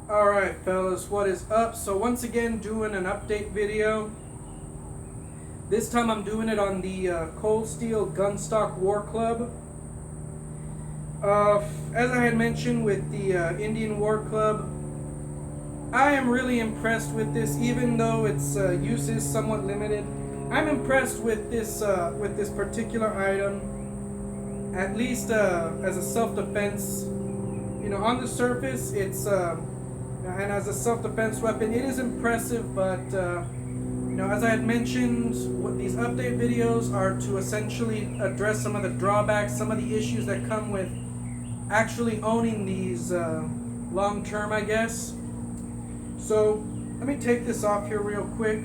Alright fellas, what is up? So once again doing an update video. This time I'm doing it on the Cold Steel Gunstock War Club. As I had mentioned with the Indian War Club, I am really impressed with this, even though its use is somewhat limited. I'm impressed with this particular item, at least as a self-defense. You know, on the surface, it's and as a self-defense weapon, it is impressive. But you know, as I had mentioned, what these update videos are to essentially address some of the drawbacks, some of the issues that come with actually owning these long term, I guess. So let me take this off here real quick.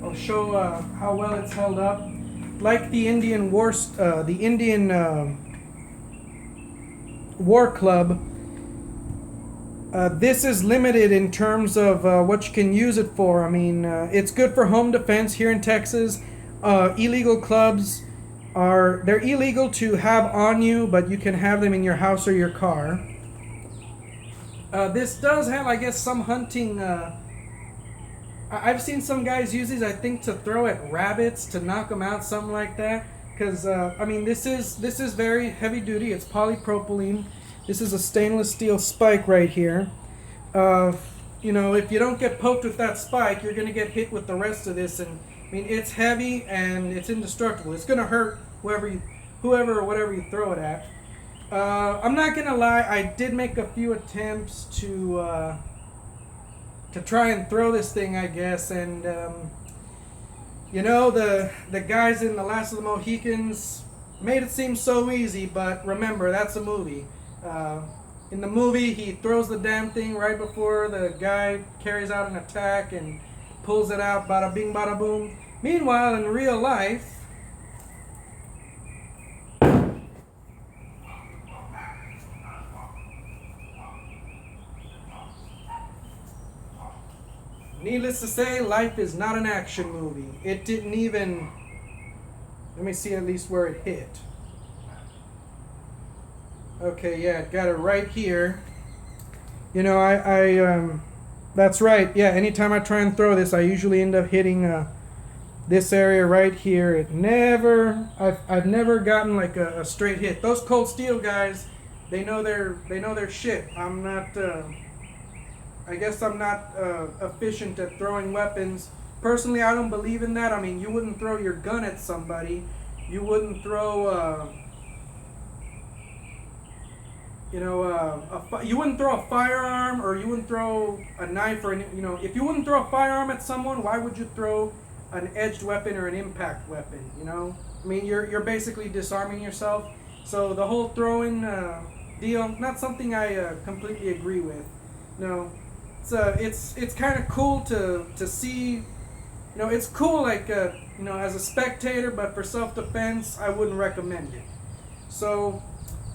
I'll show how well it's held up. Like the Indian War Club, this is limited in terms of what you can use it for. I mean, it's good for home defense here in Texas. Illegal clubs they're illegal to have on you, but you can have them in your house or your car. This does have, I guess, some hunting. I've seen some guys use these, I think, to throw at rabbits to knock them out, something like that. Because I mean, this is very heavy duty. It's polypropylene. This is a stainless steel spike right here. You know, if you don't get poked with that spike, you're gonna get hit with the rest of this. And I mean, it's heavy and it's indestructible. It's gonna hurt whoever or whatever you throw it at. I'm not gonna lie. I did make a few attempts to try and throw this thing, I guess, and you know, the guys in The Last of the Mohicans made it seem so easy. But remember, that's a movie. In the movie, he throws the damn thing right before the guy carries out an attack and pulls it out, bada bing, bada boom. Meanwhile, in real life, needless to say, life is not an action movie. It didn't even... Let me see at least where it hit. Okay, yeah, it got it right here. You know, that's right. Yeah, anytime I try and throw this, I usually end up hitting this area right here. I've never gotten like a straight hit. Those Cold Steel guys, they know their shit. I'm not. I guess I'm not efficient at throwing weapons. Personally, I don't believe in that. I mean, you wouldn't throw your gun at somebody. You wouldn't throw. You wouldn't throw a firearm, or you wouldn't throw a knife, or if you wouldn't throw a firearm at someone, why would you throw an edged weapon or an impact weapon? You know, I mean, you're basically disarming yourself. So the whole throwing deal, not something I completely agree with. No, it's kind of cool to see. You know, it's cool like as a spectator, but for self-defense, I wouldn't recommend it. So.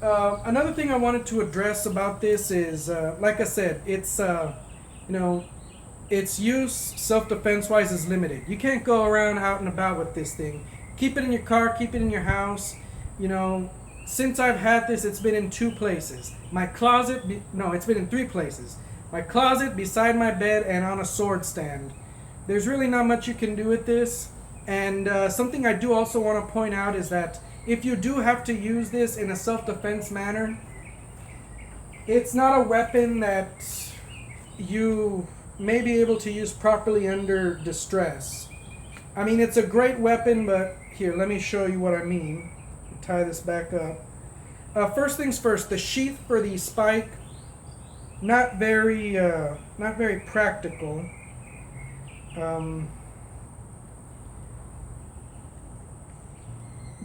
Another thing I wanted to address about this is, like I said, it's its use self-defense wise is limited. You can't go around out and about with this thing. Keep it in your car, keep it in your house. You know, since I've had this, it's been in 2 places. My closet, it's been in 3 places. My closet, beside my bed, and on a sword stand. There's really not much you can do with this. And something I do also want to point out is that if you do have to use this in a self-defense manner, it's not a weapon that you may be able to use properly under distress. I mean, it's a great weapon, but here, let me show you what I mean. Tie this back up. First things first, the sheath for the spike, not very practical.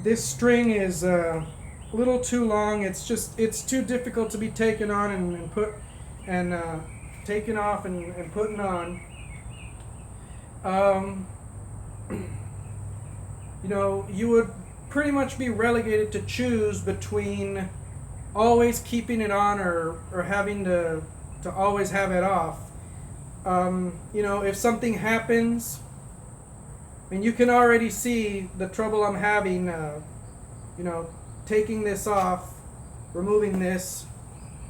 This string is a little too long. It's too difficult to be taken on and put and taken off and putting on. You know, you would pretty much be relegated to choose between always keeping it on or having to always have it off. You know, if something happens, I mean, you can already see the trouble I'm having, taking this off, removing this,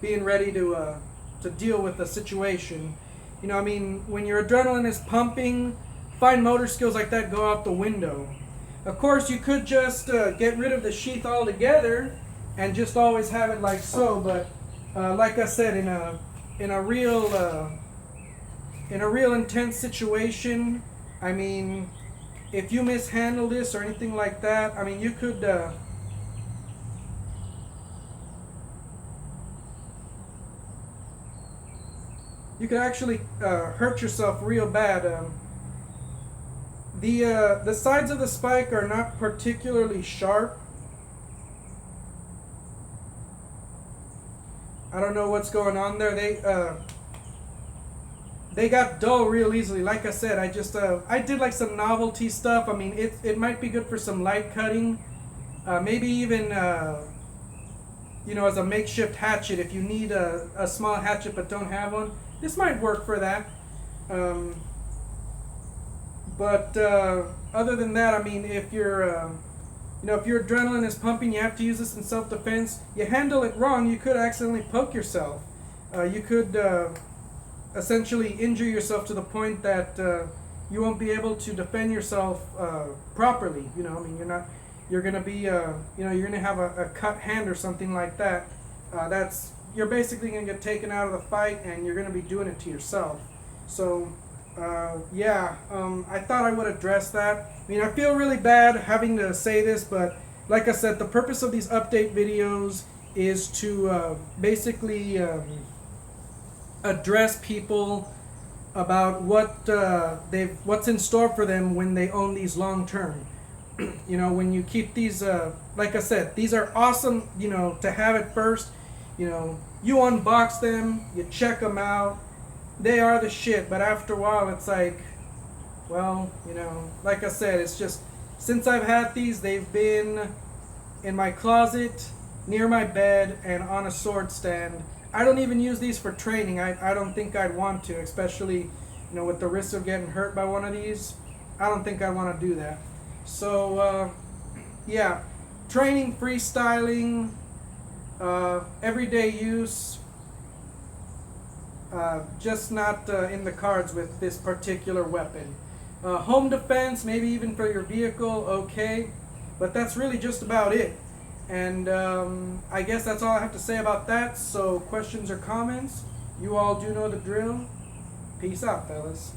being ready to to deal with a situation. You know, I mean, when your adrenaline is pumping, fine motor skills like that go out the window. Of course, you could just get rid of the sheath altogether and just always have it like so. But like I said, in a real intense situation, I mean, if you mishandle this or anything like that, I mean, you could. You could actually hurt yourself real bad. The sides of the spike are not particularly sharp. I don't know what's going on there. They got dull real easily. Like I said, I did like some novelty stuff. I mean, it might be good for some light cutting, maybe even you know, as a makeshift hatchet if you need a small hatchet but don't have one. This might work for that. But other than that, I mean, if you're you know, if your adrenaline is pumping, you have to use this in self-defense. You handle it wrong, you could accidentally poke yourself. You could essentially injure yourself to the point that you won't be able to defend yourself properly. You know, I mean, you're gonna be, you know, you're gonna have a cut hand or something like that. You're basically gonna get taken out of the fight, and you're gonna be doing it to yourself. So, yeah, I thought I would address that. I mean, I feel really bad having to say this, but like I said, the purpose of these update videos is to basically address people about what's in store for them when they own these long term. You know, when you keep these, like I said, these are awesome. You know, to have it first. You know, you unbox them, you check them out. They are the shit, but after a while, it's like, well, you know, like I said, it's just, since I've had these, they've been in my closet, near my bed, and on a sword stand. I don't even use these for training. I don't think I'd want to, especially, you know, with the risk of getting hurt by one of these. I don't think I'd want to do that. So, yeah, training, freestyling, everyday use, just not in the cards with this particular weapon. Home defense, maybe even for your vehicle, okay, but that's really just about it. And I guess that's all I have to say about that. So questions or comments? You all do know the drill. Peace out, fellas.